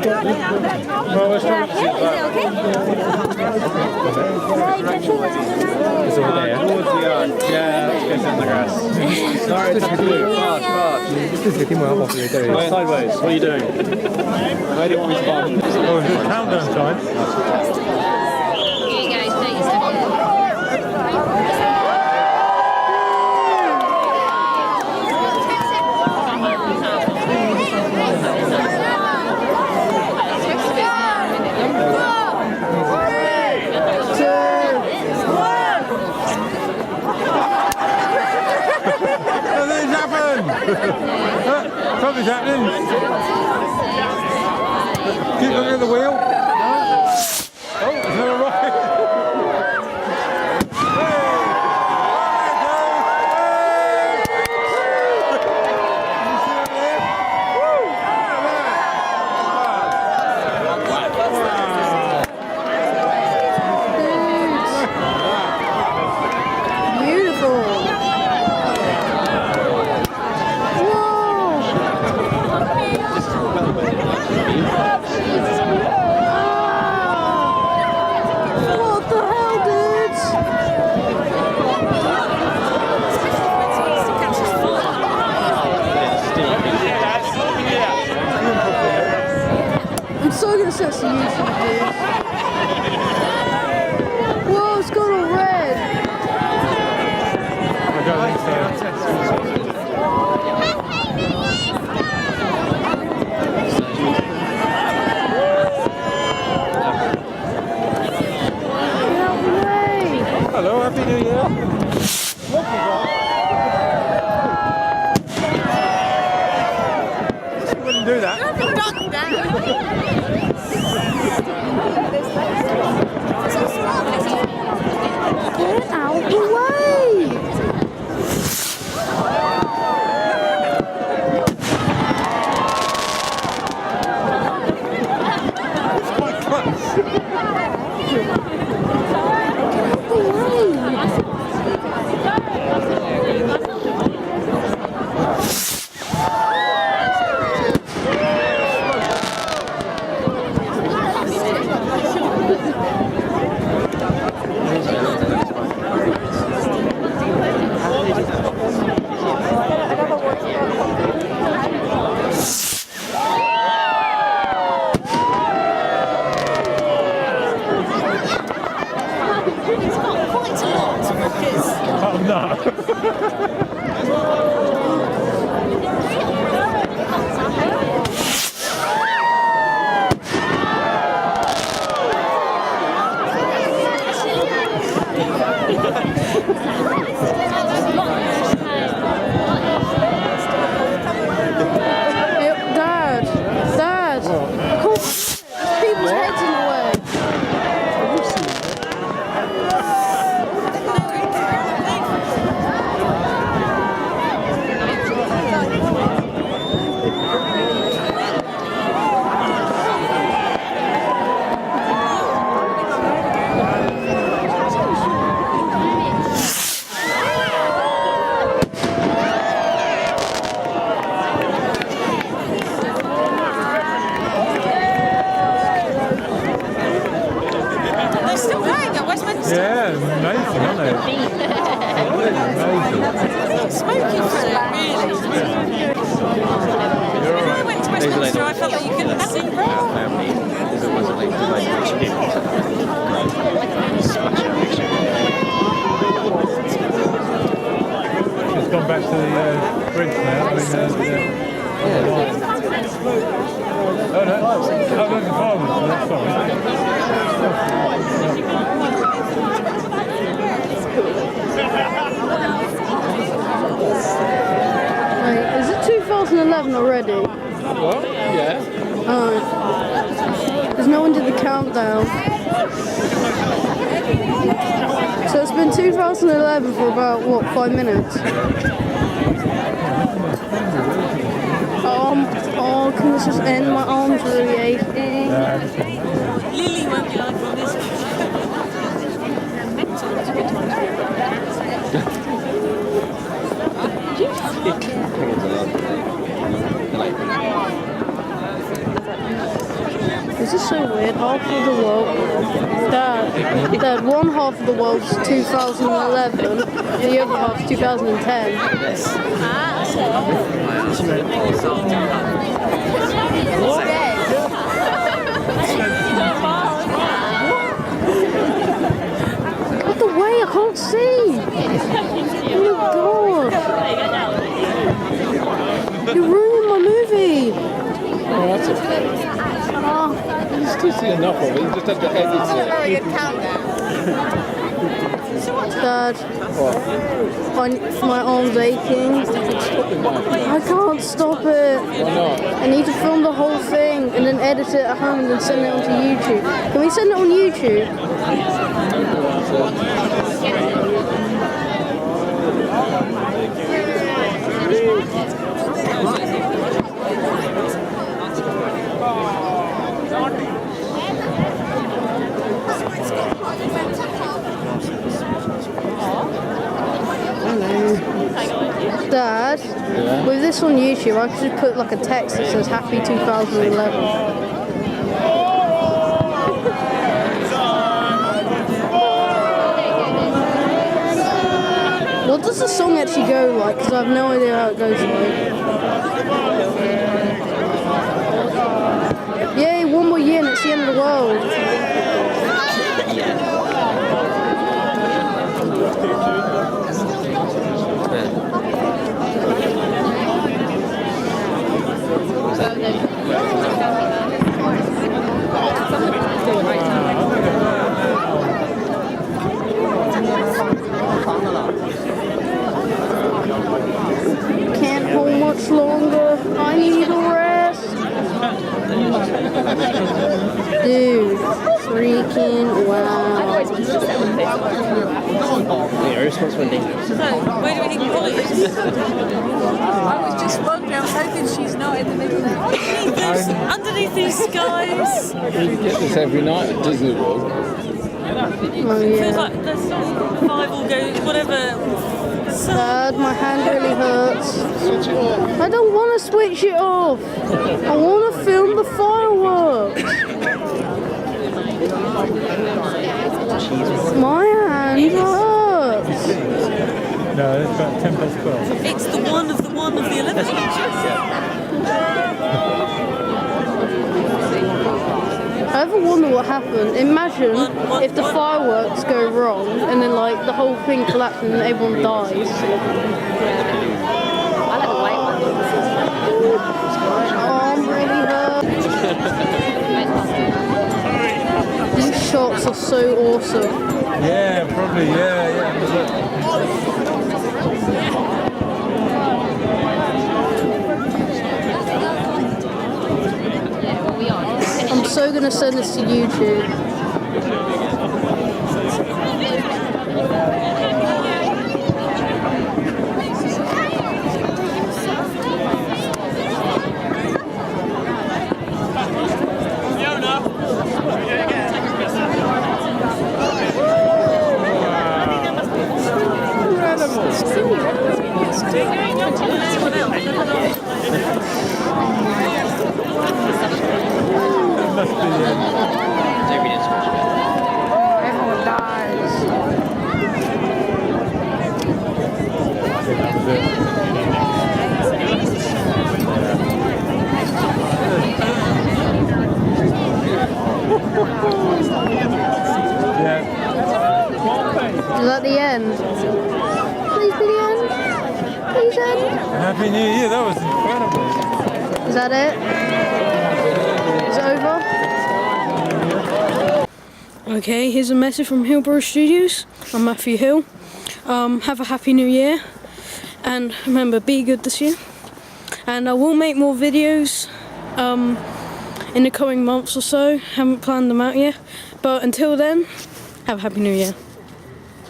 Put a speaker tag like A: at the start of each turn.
A: Well, let's try
B: Is it okay?
A: It's over there. Yeah, let's go sit in the grass. Sorry, it's up to you. Wait, sideways. What are you doing? Where do you want me to park?
C: Oh, is it countdown time?
B: You guys, 30 seconds.
C: Something's happened! Something's happening! Keep looking at the wheel. No? Oh, is that all right?
D: I'm so gonna set some YouTube videos. Whoa, it's got all red.
C: I don't think so.
D: Get out of the way.
C: Hello, Happy New Year. You wouldn't do that.
D: Get out of the way.
C: Quite close. Oh no.
D: Dad. Dad. Come on. There's people's heads in the way.
E: They're still going at Westminster.
C: Yeah, amazing, aren't they? Amazing.
E: Smoking through it, really. When I went to Westminster, I felt like you couldn't see
C: It's gone back to the bridge now. I mean, oh no, oh, the farmers.
D: Wait, is it 2011 already?
A: What? Yeah.
D: Oh. There's no one did the countdown. So it's been 2011 for about, what, 5 minutes? Oh, can this just end? My arm's really aching.
E: Lily won't be like this.
D: This is so weird. Half of the world. Dad, one half of the world's 2011, the other half's 2010. Out the way, I can't see. Oh my god. You're ruining my movie.
C: Oh, that's it. You still see enough of it. You just have to edit it.
B: Very good countdown.
D: Dad, my arm's aching. I can't stop it.
C: Why not?
D: I need to film the whole thing and then edit it at home and then send it onto YouTube. Can we send it on YouTube? Dad, with this on YouTube, I could just put like a text that says Happy 2011. What does the song actually go like? Because I have no idea how it goes like. Yay, one more year and it's the end of the world. Can't hold much longer. I need a rest. Dude, freaking wow.
A: Your responsibility.
E: So, where do we think Polly is?
B: I was just wondering, I'm hoping she's not in the middle of
E: Underneath these skies.
C: We get this every night at Disney World.
D: Oh
E: Feels
D: yeah.
E: like the five will go, whatever.
D: Dad, my hand really hurts. I don't want to switch it off. I want to film the fireworks. My hand hurts.
C: No, it's about 10 past 12.
E: It's the one of the 11.
D: I ever wonder what happened. Imagine if the fireworks go wrong and then like the whole thing collapses and everyone dies. My arm really hurts. These shots are so awesome.
C: Yeah, probably, yeah.
D: I'm so gonna send this to YouTube.
B: Everyone dies.
D: Is that the end? Please be the end. Please end.
C: Happy New Year, that was incredible.
D: Is that it? Is it over? Okay, here's a message from Hillborough Studios. I'm Matthew Hill. Have a happy new year. And remember, be good this year. And I will make more videos in the coming months or so. Haven't planned them out yet. But until then, have a happy new year.